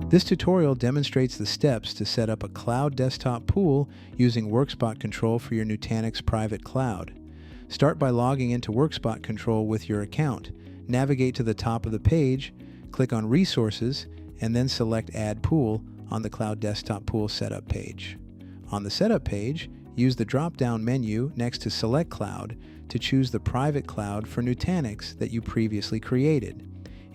This tutorial demonstrates the steps to set up a cloud desktop pool using Workspot Control for your Nutanix private cloud. Start by logging into Workspot Control with your account. Navigate to the top of the page, click on Resources, and then select Add Pool on the Cloud Desktop Pool Setup page. On the Setup page, use the drop-down menu next to Select Cloud to choose the private cloud for Nutanix that you previously created.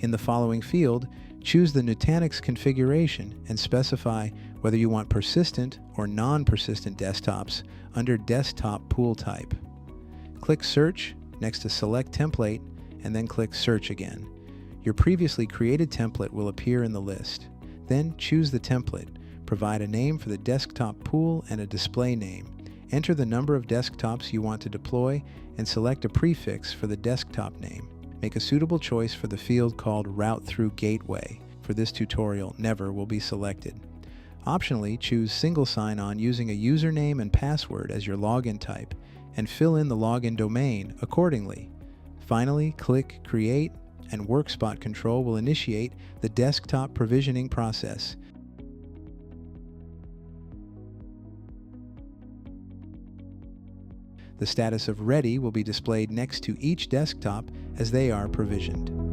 In the following field, choose the Nutanix configuration and specify whether you want persistent or non-persistent desktops under Desktop Pool Type. Click Search next to Select Template and then click Search again. Your previously created template will appear in the list. Then choose the template, provide a name for the desktop pool and a display name. Enter the number of desktops you want to deploy and select a prefix for the desktop name. Make a suitable choice for the field called Route Through Gateway. For this tutorial, Never will be selected. Optionally, choose Single Sign-On using a username and password as your login type, and fill in the login domain accordingly. Finally, click Create, and Workspot Control will initiate the desktop provisioning process. The status of Ready will be displayed next to each desktop as they are provisioned.